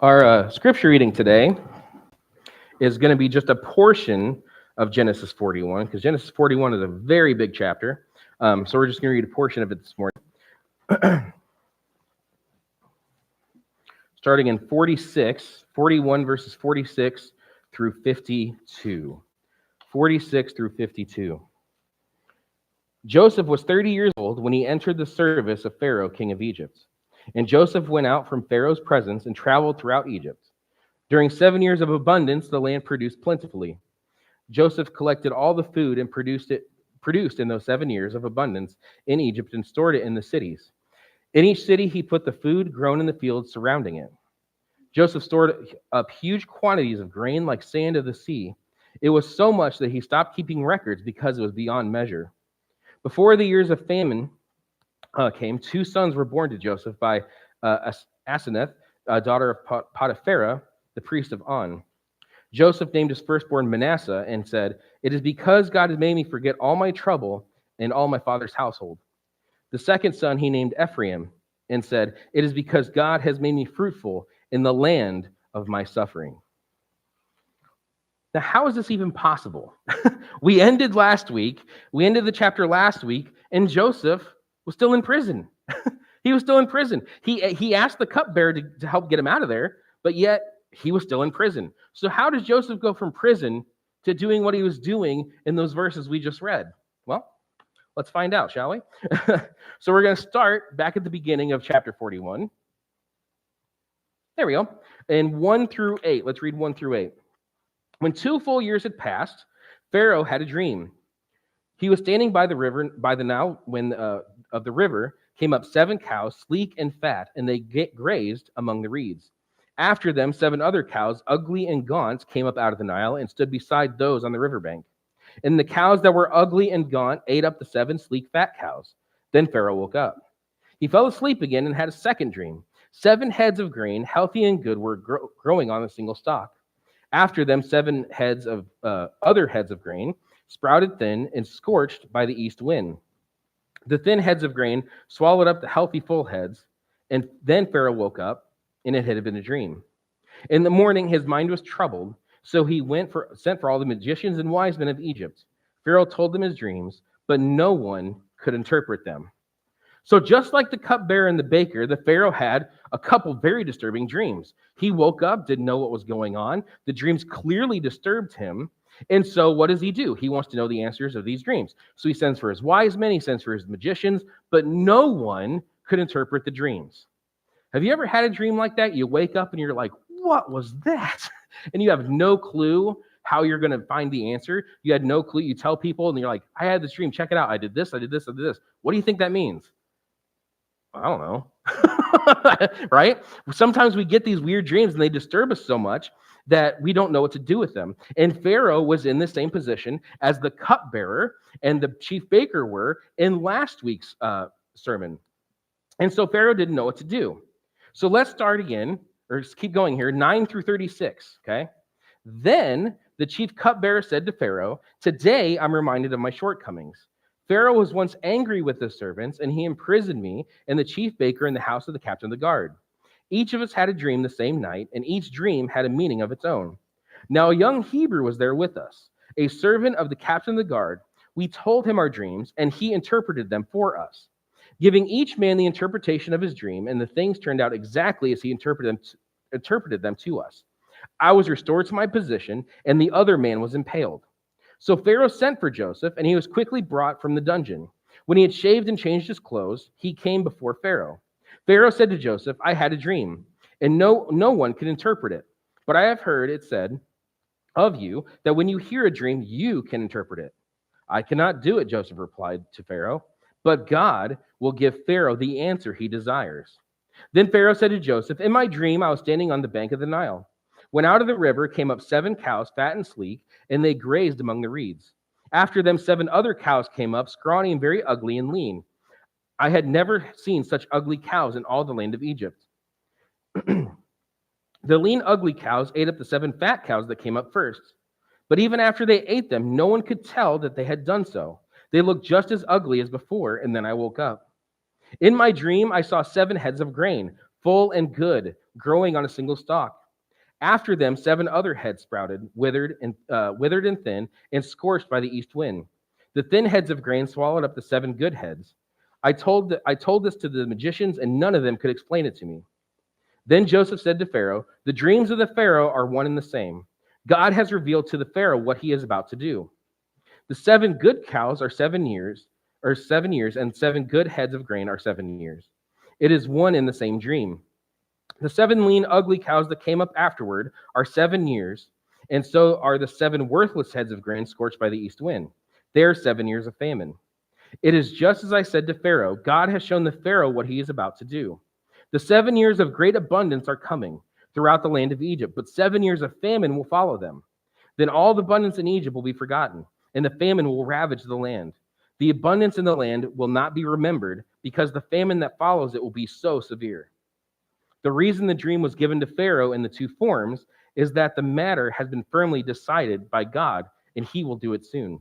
Our scripture reading today is going to be just a portion of Genesis 41, because Genesis 41 is a very big chapter. So we're just going to read a portion of it this morning. Starting in 41 verses 46 through 52. 46 through 52. Joseph was 30 years old when he entered the service of Pharaoh, king of Egypt. And Joseph went out from Pharaoh's presence and traveled throughout Egypt. During 7 years of abundance, the land produced plentifully. Joseph collected all the food and produced in those 7 years of abundance in Egypt and stored it in the cities. In each city, he put the food grown in the fields surrounding it. Joseph stored up huge quantities of grain like sand of the sea. It was so much that he stopped keeping records because it was beyond measure. Before the years of famine came, 2 sons were born to Joseph by Asenath, daughter of Potiphar, the priest of On. Joseph named his firstborn Manasseh and said, "It is because God has made me forget all my trouble and all my father's household." The second son he named Ephraim and said, "It is because God has made me fruitful in the land of my suffering." Now, how is this even possible? We ended the chapter last week, and Joseph was still in prison. He was still in prison. He asked the cupbearer to help get him out of there, but yet he was still in prison. So how does Joseph go from prison to doing what he was doing in those verses we just read? Well, let's find out, shall we? So we're going to start back at the beginning of chapter 41. There we go. And 1 through 8. Let's read 1 through 8. When 2 full years had passed, Pharaoh had a dream. He was standing by the river, by the Nile, when of the river came up 7 cows, sleek and fat, and they grazed among the reeds. After them, 7 other cows, ugly and gaunt, came up out of the Nile and stood beside those on the riverbank. And the cows that were ugly and gaunt ate up the 7 sleek, fat cows. Then Pharaoh woke up. He fell asleep again and had a second dream. 7 heads of grain, healthy and good, were growing on a single stalk. After them, 7 heads of other heads of grain, sprouted thin and scorched by the east wind. The thin heads of grain swallowed up the healthy full heads, and then Pharaoh woke up, and it had been a dream. In the morning, his mind was troubled, so he sent for all the magicians and wise men of Egypt. Pharaoh told them his dreams, but no one could interpret them. So just like the cupbearer and the baker, the Pharaoh had a couple very disturbing dreams. He woke up, didn't know what was going on. The dreams clearly disturbed him. And so what does he do? He wants to know the answers of these dreams. So he sends for his wise men, he sends for his magicians, but no one could interpret the dreams. Have you ever had a dream like that? You wake up and you're like, what was that? And you have no clue how you're going to find the answer. You had no clue. You tell people and you're like, I had this dream. Check it out. I did this, I did this, I did this. What do you think that means? I don't know. Right? Sometimes we get these weird dreams and they disturb us so much that we don't know what to do with them. And Pharaoh was in the same position as the cupbearer and the chief baker were in last week's sermon. And so Pharaoh didn't know what to do. So let's start again, or just keep going here, 9 through 36, okay? Then the chief cupbearer said to Pharaoh, "Today I'm reminded of my shortcomings. Pharaoh was once angry with his servants, and he imprisoned me and the chief baker in the house of the captain of the guard. Each of us had a dream the same night, and each dream had a meaning of its own. Now a young Hebrew was there with us, a servant of the captain of the guard. We told him our dreams, and he interpreted them for us, giving each man the interpretation of his dream, and the things turned out exactly as he interpreted them to us. I was restored to my position, and the other man was impaled." So Pharaoh sent for Joseph, and he was quickly brought from the dungeon. When he had shaved and changed his clothes, he came before Pharaoh. Pharaoh said to Joseph, "I had a dream, and no one could interpret it. But I have heard it said of you that when you hear a dream, you can interpret it." "I cannot do it," Joseph replied to Pharaoh, "but God will give Pharaoh the answer he desires." Then Pharaoh said to Joseph, "In my dream, I was standing on the bank of the Nile. When out of the river came up 7 cows, fat and sleek, and they grazed among the reeds. After them, 7 other cows came up, scrawny and very ugly and lean. I had never seen such ugly cows in all the land of Egypt. The lean, ugly cows ate up the 7 fat cows that came up first. But even after they ate them, no one could tell that they had done so. They looked just as ugly as before, and then I woke up. In my dream, I saw 7 heads of grain, full and good, growing on a single stalk. After them, 7 other heads sprouted, withered and thin, and scorched by the east wind. The thin heads of grain swallowed up the 7 good heads. I told this to the magicians, and none of them could explain it to me. Then Joseph said to Pharaoh, "The dreams of the Pharaoh are one and the same. God has revealed to the Pharaoh what he is about to do. The 7 good cows are 7 years, and 7 good heads of grain are 7 years. It is one and the same dream. The 7 lean, ugly cows that came up afterward are 7 years, and so are the 7 worthless heads of grain scorched by the east wind. They are 7 years of famine. It is just as I said to Pharaoh. God has shown the Pharaoh what he is about to do. The 7 years of great abundance are coming throughout the land of Egypt, but 7 years of famine will follow them. Then all the abundance in Egypt will be forgotten, and the famine will ravage the land. The abundance in the land will not be remembered, because the famine that follows it will be so severe. The reason the dream was given to Pharaoh in the 2 forms is that the matter has been firmly decided by God, and he will do it soon.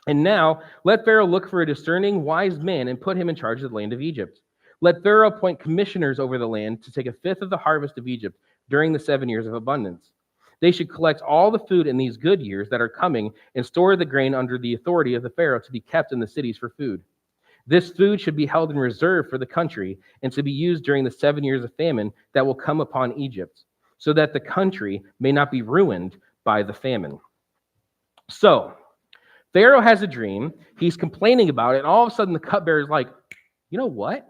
And now let Pharaoh look for a discerning, wise man and put him in charge of the land of Egypt. Let Pharaoh appoint commissioners over the land to take 1/5 of the harvest of Egypt during the 7 years of abundance. They should collect all the food in these good years that are coming and store the grain under the authority of the Pharaoh to be kept in the cities for food. This food should be held in reserve for the country and to be used during the 7 years of famine that will come upon Egypt, so that the country may not be ruined by the famine." So, Pharaoh has a dream. He's complaining about it, and all of a sudden the cupbearer is like, "You know what?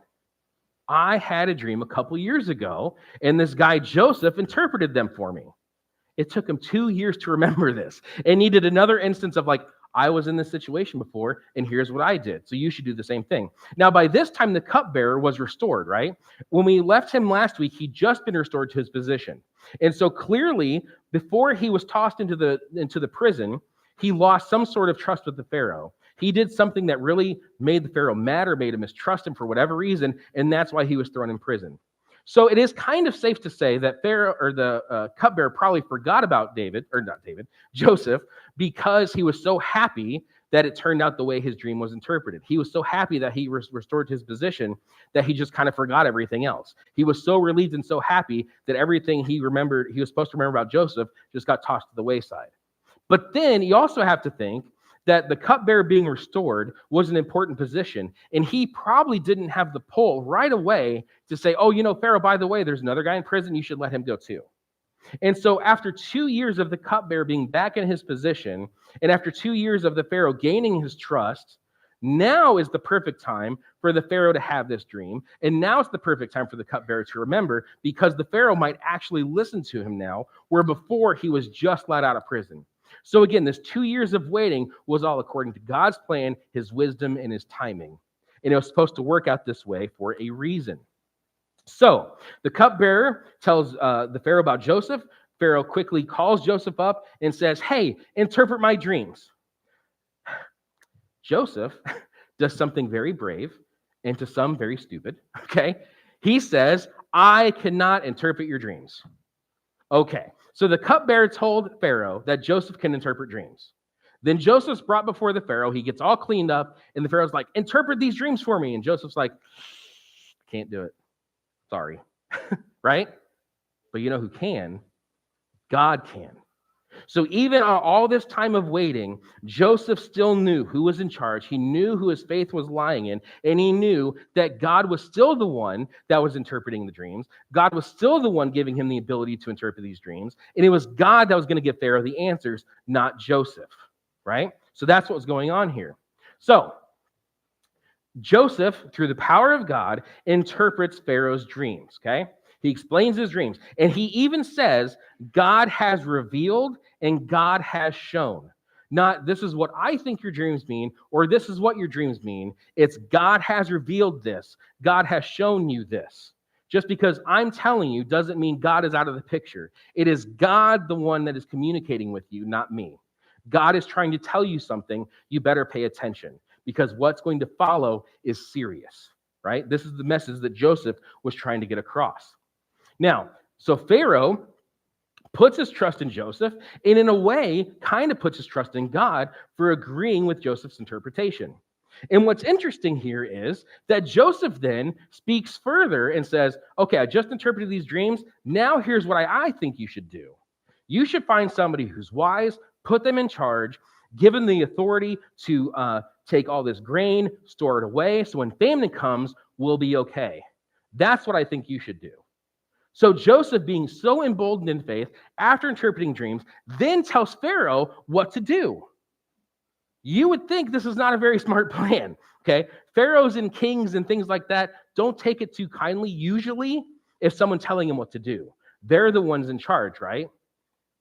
I had a dream a couple years ago, and this guy Joseph interpreted them for me." It took him 2 years to remember this, and needed another instance of like, "I was in this situation before, and here's what I did, so you should do the same thing." Now, by this time, the cupbearer was restored, right? When we left him last week, he'd just been restored to his position. And so clearly, before he was tossed into the prison, he lost some sort of trust with the Pharaoh. He did something that really made the Pharaoh mad or made him mistrust him for whatever reason, and that's why he was thrown in prison. So it is kind of safe to say that Pharaoh, or the cupbearer, probably forgot about Joseph, because he was so happy that it turned out the way his dream was interpreted. He was so happy that he restored his position that he just kind of forgot everything else. He was so relieved and so happy that everything he was supposed to remember about Joseph just got tossed to the wayside. But then you also have to think that the cupbearer being restored was an important position, and he probably didn't have the pull right away to say, "Oh, Pharaoh, by the way, there's another guy in prison, you should let him go too." And so after 2 years of the cupbearer being back in his position, and after 2 years of the Pharaoh gaining his trust, now is the perfect time for the Pharaoh to have this dream, and now it's the perfect time for the cupbearer to remember, because the Pharaoh might actually listen to him now, where before he was just let out of prison. So again, this 2 years of waiting was all according to God's plan, his wisdom, and his timing. And it was supposed to work out this way for a reason. So the cupbearer tells the Pharaoh about Joseph. Pharaoh quickly calls Joseph up and says, "Hey, interpret my dreams." Joseph does something very brave and to some very stupid. Okay. He says, "I cannot interpret your dreams." Okay. So the cupbearer told Pharaoh that Joseph can interpret dreams. Then Joseph's brought before the Pharaoh. He gets all cleaned up, and the Pharaoh's like, "Interpret these dreams for me." And Joseph's like, "Can't do it. Sorry." Right? But you know who can? God can. So even on all this time of waiting, Joseph still knew who was in charge. He knew who his faith was lying in, and he knew that God was still the one that was interpreting the dreams. God was still the one giving him the ability to interpret these dreams, and it was God that was going to give Pharaoh the answers, not Joseph, right? So that's what was going on here. So Joseph, through the power of God, interprets Pharaoh's dreams, okay? He explains his dreams, and he even says, God has revealed and God has shown. Not, this is what I think your dreams mean, or this is what your dreams mean. It's God has revealed this. God has shown you this. Just because I'm telling you doesn't mean God is out of the picture. It is God the one that is communicating with you, not me. God is trying to tell you something. You better pay attention, because what's going to follow is serious, right? This is the message that Joseph was trying to get across. Now, so Pharaoh puts his trust in Joseph, and in a way, kind of puts his trust in God for agreeing with Joseph's interpretation. And what's interesting here is that Joseph then speaks further and says, okay, I just interpreted these dreams. Now here's what I think you should do. You should find somebody who's wise, put them in charge, give them the authority to take all this grain, store it away, so when famine comes, we'll be okay. That's what I think you should do. So Joseph, being so emboldened in faith, after interpreting dreams, then tells Pharaoh what to do. You would think this is not a very smart plan, okay? Pharaohs and kings and things like that don't take it too kindly, usually, if someone's telling them what to do. They're the ones in charge, right?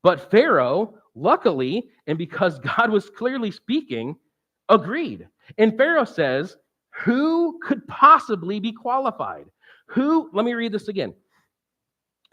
But Pharaoh, luckily, and because God was clearly speaking, agreed. And Pharaoh says, who could possibly be qualified? Let me read this again.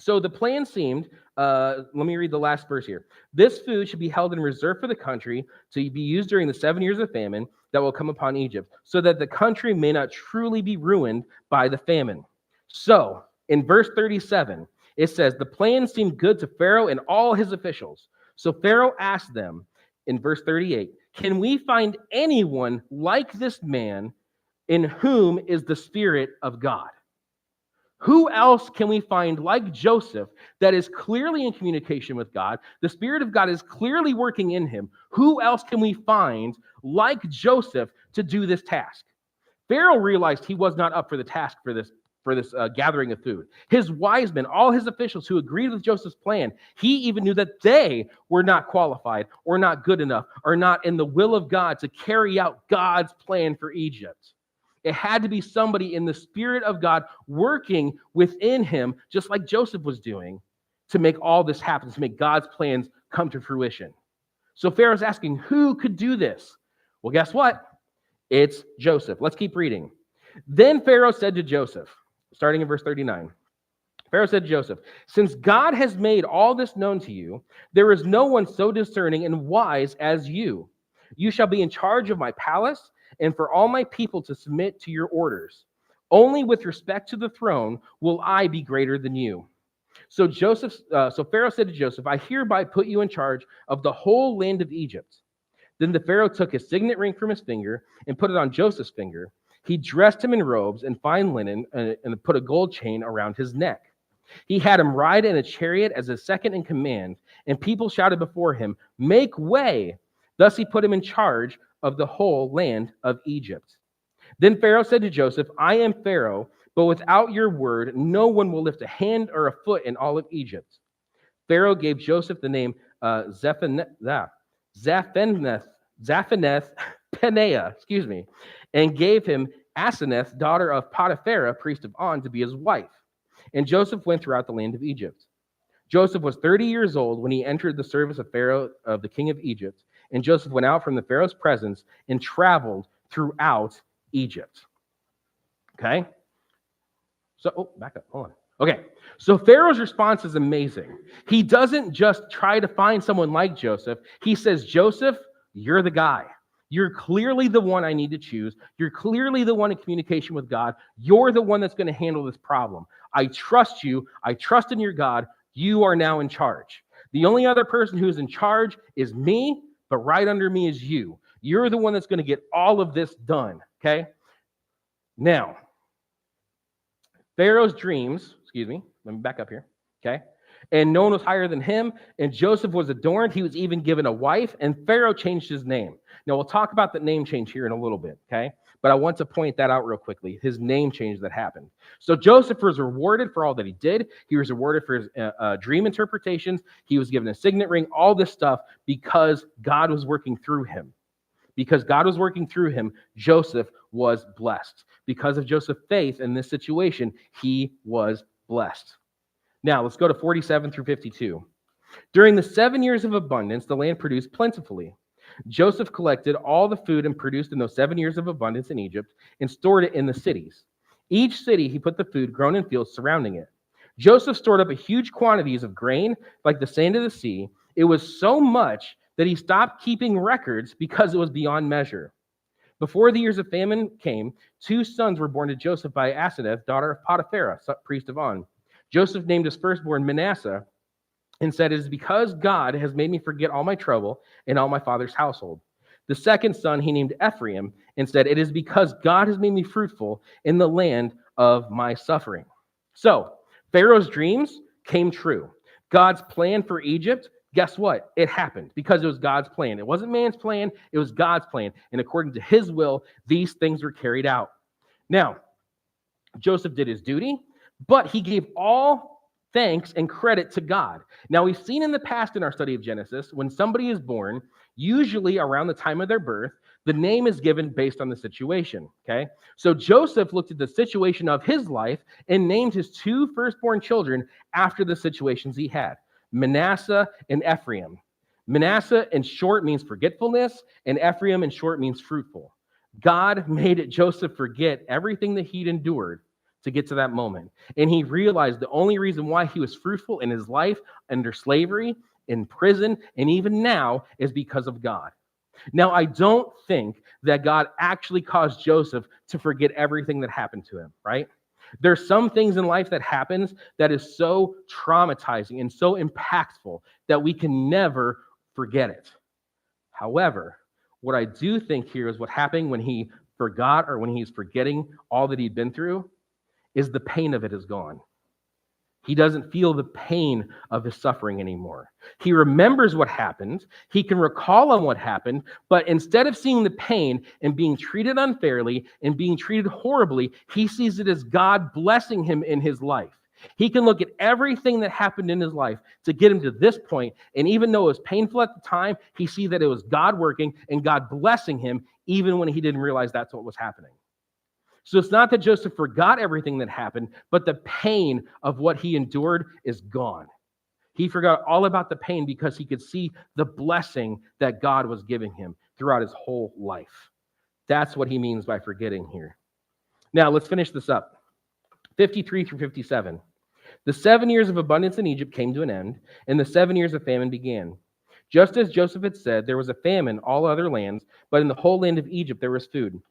So the plan seemed, let me read the last verse here. This food should be held in reserve for the country to be used during the 7 years of famine that will come upon Egypt, so that the country may not truly be ruined by the famine. So in verse 37, it says, the plan seemed good to Pharaoh and all his officials. So Pharaoh asked them in verse 38, can we find anyone like this man in whom is the Spirit of God? Who else can we find like Joseph that is clearly in communication with God? The Spirit of God is clearly working in him. Who else can we find like Joseph to do this task? Pharaoh realized he was not up for the task for this gathering of food. His wise men, all his officials who agreed with Joseph's plan, he even knew that they were not qualified or not good enough or not in the will of God to carry out God's plan for Egypt. It had to be somebody in the Spirit of God working within him, just like Joseph was doing, to make all this happen, to make God's plans come to fruition. So Pharaoh's asking, who could do this? Well, guess what? It's Joseph. Let's keep reading. Then Pharaoh said to Joseph, starting in verse 39, Pharaoh said to Joseph, since God has made all this known to you, there is no one so discerning and wise as you. You shall be in charge of my palace, and for all my people to submit to your orders. Only with respect to the throne will I be greater than you. So Pharaoh said to Joseph, I hereby put you in charge of the whole land of Egypt. Then the Pharaoh took his signet ring from his finger and put it on Joseph's finger. He dressed him in robes and fine linen and put a gold chain around his neck. He had him ride in a chariot as his second in command, and people shouted before him, make way. Thus he put him in charge of the whole land of Egypt. Then Pharaoh said to Joseph, I am Pharaoh, but without your word, no one will lift a hand or a foot in all of Egypt. Pharaoh gave Joseph the name Zaphaneth Paneah, and gave him Asenath, daughter of Potiphar, priest of On, to be his wife. And Joseph went throughout the land of Egypt. Joseph was 30 years old when he entered the service of Pharaoh, of the king of Egypt. And Joseph went out from the Pharaoh's presence and traveled throughout Egypt. Okay? So, back up. Hold on. Okay. So Pharaoh's response is amazing. He doesn't just try to find someone like Joseph. He says, Joseph, you're the guy. You're clearly the one I need to choose. You're clearly the one in communication with God. You're the one that's going to handle this problem. I trust you. I trust in your God. You are now in charge. The only other person who's in charge is me, but right under me is you. You're the one that's going to get all of this done, okay? Now, Pharaoh's dreams, let me back up here, okay? And no one was higher than him, and Joseph was adorned. He was even given a wife, and Pharaoh changed his name. Now, we'll talk about the name change here in a little bit, okay? But I want to point that out real quickly, his name change that happened. So Joseph was rewarded for all that he did. He was rewarded for his dream interpretations. He was given a signet ring, all this stuff, because God was working through him. Because God was working through him, Joseph was blessed. Because of Joseph's faith in this situation, he was blessed. Now, let's go to 47 through 52. During the 7 years of abundance, the land produced plentifully. Joseph collected all the food and produced in those 7 years of abundance in Egypt and stored it in the cities. Each city he put the food grown in fields surrounding it. Joseph stored up a huge quantities of grain, like the sand of the sea. It was so much that he stopped keeping records because it was beyond measure. Before the years of famine came, 2 sons were born to Joseph by Asenath, daughter of Potiphar, priest of On. Joseph named his firstborn Manasseh and said, it is because God has made me forget all my trouble and all my father's household. The second son he named Ephraim and said, "It is because God has made me fruitful in the land of my suffering." So Pharaoh's dreams came true. God's plan for Egypt, guess what? It happened because it was God's plan. It wasn't man's plan, it was God's plan. And according to his will, these things were carried out. Now, Joseph did his duty, but he gave all thanks and credit to God. Now, we've seen in the past in our study of Genesis, when somebody is born, usually around the time of their birth, the name is given based on the situation, okay? So Joseph looked at the situation of his life and named his two firstborn children after the situations he had, Manasseh and Ephraim. Manasseh in short means forgetfulness, and Ephraim in short means fruitful. God made Joseph forget everything that he'd endured to get to that moment. And he realized the only reason why he was fruitful in his life under slavery, in prison, and even now is because of God. Now, I don't think that God actually caused Joseph to forget everything that happened to him, right? There's some things in life that happens that is so traumatizing and so impactful that we can never forget it. However, what I do think here is what happened when he forgot or when he's forgetting all that he'd been through is the pain of it is gone. He doesn't feel the pain of his suffering anymore. He remembers what happened. He can recall on what happened, but instead of seeing the pain and being treated unfairly and being treated horribly, he sees it as God blessing him in his life. He can look at everything that happened in his life to get him to this point, and even though it was painful at the time, he sees that it was God working and God blessing him even when he didn't realize that's what was happening. So it's not that Joseph forgot everything that happened, but the pain of what he endured is gone. He forgot all about the pain because he could see the blessing that God was giving him throughout his whole life. That's what he means by forgetting here. Now, let's finish this up. 53 through 57. The 7 years of abundance in Egypt came to an end, and the 7 years of famine began. Just as Joseph had said, there was a famine in all other lands, but in the whole land of Egypt there was food.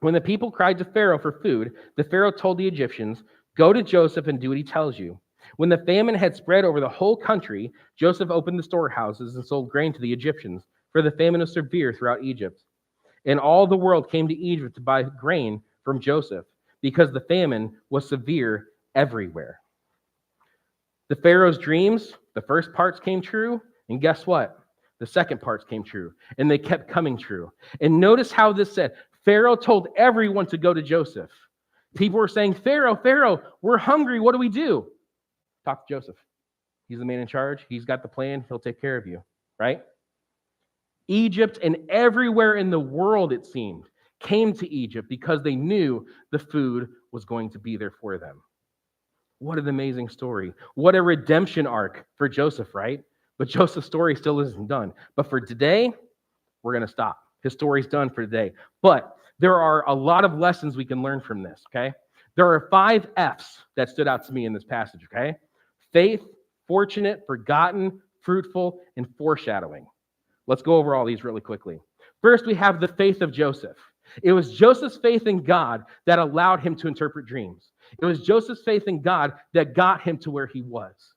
When the people cried to Pharaoh for food, the Pharaoh told the Egyptians, "Go to Joseph and do what he tells you." When the famine had spread over the whole country, Joseph opened the storehouses and sold grain to the Egyptians, for the famine was severe throughout Egypt. And all the world came to Egypt to buy grain from Joseph, because the famine was severe everywhere. The Pharaoh's dreams, the first parts came true, and guess what? The second parts came true, and they kept coming true. And notice how this said, Pharaoh told everyone to go to Joseph. People were saying, Pharaoh, we're hungry. What do we do? Talk to Joseph. He's the man in charge. He's got the plan. He'll take care of you, right? Egypt and everywhere in the world, it seemed, came to Egypt because they knew the food was going to be there for them. What an amazing story. What a redemption arc for Joseph, right? But Joseph's story still isn't done. But for today, we're going to stop. His story's done for today. But there are a lot of lessons we can learn from this, okay? There are 5 F's that stood out to me in this passage, okay? Faith, fortunate, forgotten, fruitful, and foreshadowing. Let's go over all these really quickly. First, we have the faith of Joseph. It was Joseph's faith in God that allowed him to interpret dreams. It was Joseph's faith in God that got him to where he was.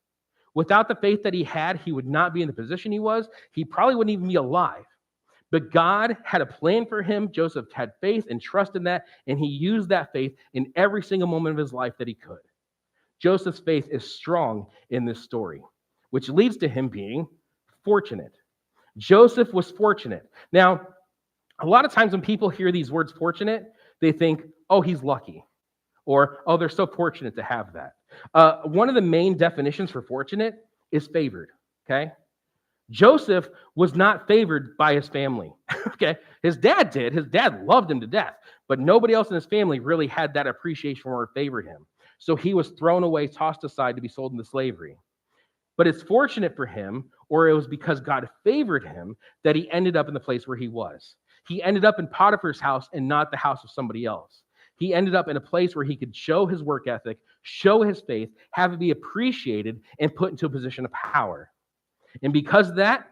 Without the faith that he had, he would not be in the position he was. He probably wouldn't even be alive. But God had a plan for him. Joseph had faith and trust in that, and he used that faith in every single moment of his life that he could. Joseph's faith is strong in this story, which leads to him being fortunate. Joseph was fortunate. Now, a lot of times when people hear these words fortunate, they think, oh, he's lucky, or, oh, they're so fortunate to have that. One of the main definitions for fortunate is favored, okay? Joseph was not favored by his family, okay? His dad did. His dad loved him to death, but nobody else in his family really had that appreciation or favored him. So he was thrown away, tossed aside to be sold into slavery. But it's fortunate for him, or it was because God favored him, that he ended up in the place where he was. He ended up in Potiphar's house and not the house of somebody else. He ended up in a place where he could show his work ethic, show his faith, have it be appreciated, and put into a position of power. And because of that,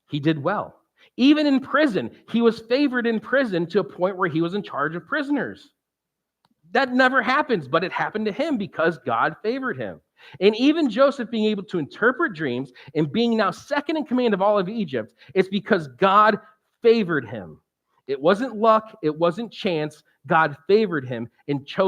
he did well. Even in prison, he was favored in prison to a point where he was in charge of prisoners. That never happens, but it happened to him because God favored him. And even Joseph being able to interpret dreams and being now second in command of all of Egypt, it's because God favored him. It wasn't luck, it wasn't chance. God favored him and chose